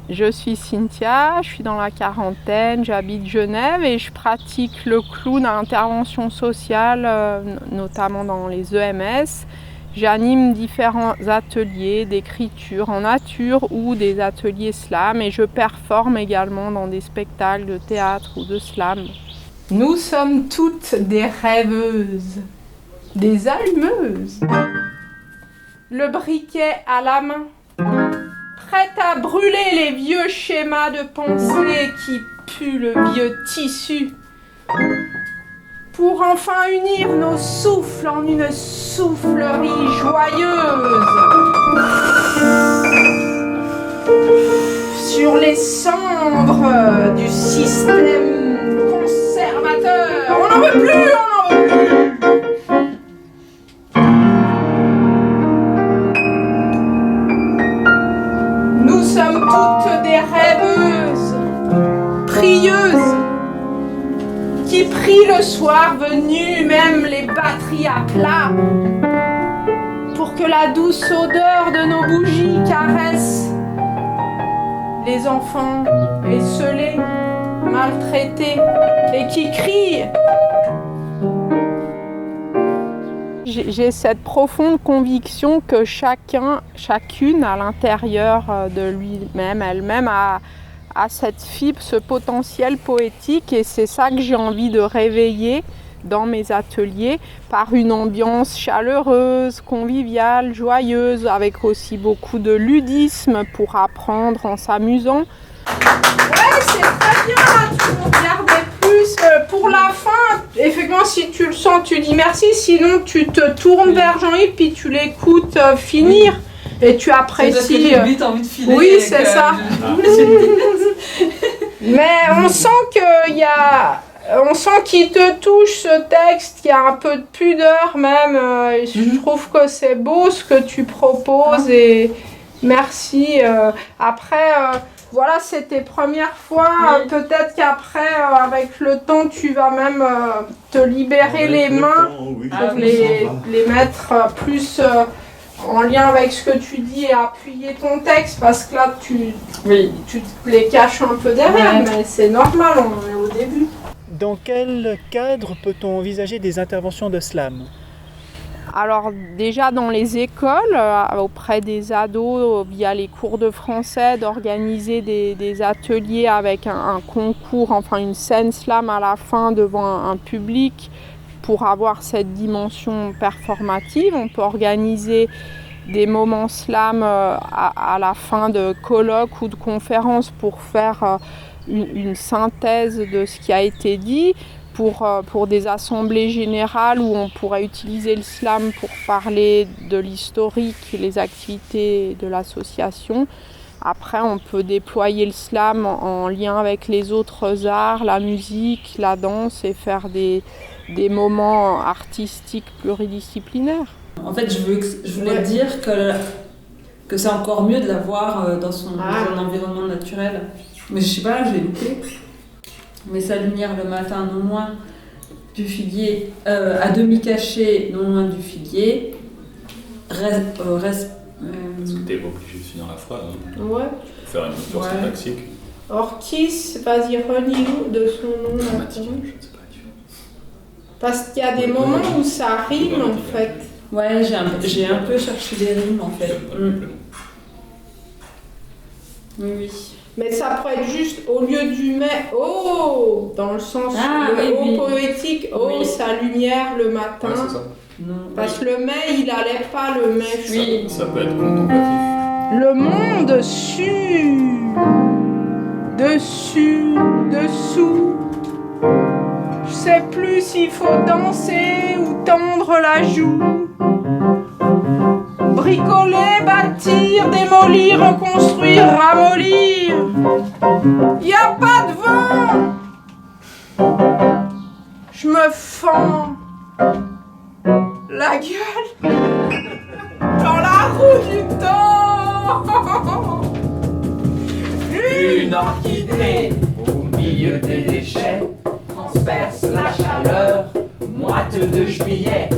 Je suis Cynthia, je suis dans la quarantaine, j'habite Genève et je pratique le clown à intervention sociale, notamment dans les EMS. J'anime différents ateliers d'écriture en nature ou des ateliers slam et je performe également dans des spectacles de théâtre ou de slam. Nous sommes toutes des rêveuses, des allumeuses. Le briquet à la main, prête à brûler les vieux schémas de pensée qui puent le vieux tissu, pour enfin unir nos souffles en une soufflerie joyeuse. Sur les cendres du système conservateur, on n'en veut plus, on n'en veut plus. Nous sommes toutes des rêveuses, prieuses, qui prient le soir venu, même les batteries à plat, pour que la douce odeur de nos bougies caresse les enfants esselés, maltraités, et qui crient. J'ai cette profonde conviction que chacune à l'intérieur de lui-même, elle-même a cette fibre, ce potentiel poétique, et c'est ça que j'ai envie de réveiller dans mes ateliers par une ambiance chaleureuse, conviviale, joyeuse, avec aussi beaucoup de ludisme pour apprendre en s'amusant. Ouais, c'est très bien, tu regardais plus pour la fin. Effectivement, si tu le sens, tu dis merci, sinon tu te tournes vers Jean-Yves puis tu l'écoutes finir. Et tu apprécies. C'est parce que j'ai vite envie de filer. Oui, c'est ça. Mais on sent on sent qu'il te touche ce texte, qu'il y a un peu de pudeur même. Je trouve que c'est beau ce que tu proposes et merci. Après, voilà, c'est tes premières fois. Oui. Peut-être qu'après, avec le temps, tu vas même te libérer les mains pour les mettre plus en lien avec ce que tu dis et appuyer ton texte, parce que là, tu les caches un peu derrière, mais c'est normal, on est au début. Dans quel cadre peut-on envisager des interventions de slam ? Alors déjà dans les écoles, auprès des ados, via les cours de français, d'organiser des ateliers avec un concours, enfin une scène slam à la fin devant un public pour avoir cette dimension performative. On peut organiser des moments slam à la fin de colloques ou de conférences pour faire une synthèse de ce qui a été dit. Pour des assemblées générales où on pourrait utiliser le slam pour parler de l'historique et les activités de l'association. Après, on peut déployer le slam en lien avec les autres arts, la musique, la danse, et faire des moments artistiques pluridisciplinaires. En fait, je voulais dire que c'est encore mieux de la voir dans son environnement naturel. Mais je sais pas, j'ai loupé. Mais sa lumière le matin, non loin du figuier, à demi caché, non loin du figuier. Parce que t'es obligé de finir la phrase. Hein. Ouais. Faire une lecture syntaxique. Orchis, vas-y, relis-nous de son nom. Je ne sais pas du tout. Parce qu'il y a des moments où ça rime en fait. Ouais, j'ai un peu cherché des rimes en fait. Oui. Mais ça pourrait être juste au lieu du mais, oh, dans le sens poétique, sa lumière le matin. Ouais, c'est ça. Non, parce que le mais, il allait pas le mais. Oui. Ça peut être contemplatif. Le monde dessus, dessous. Je sais plus s'il faut danser ou tendre la joue. Bricoler, bâtir, démolir, reconstruire, ramollir. Y a pas de vent. Je me fends la gueule dans la roue du temps. Une orchidée au milieu des déchets transperce la chaleur, moite de juillet.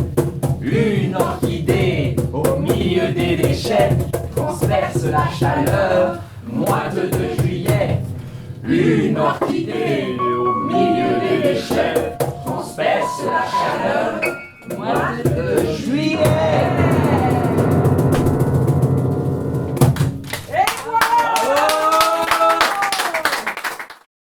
Une orchidée au milieu des déchets transperce la chaleur, moite de juillet. Une orchidée au milieu des déchets transperce la chaleur, moite de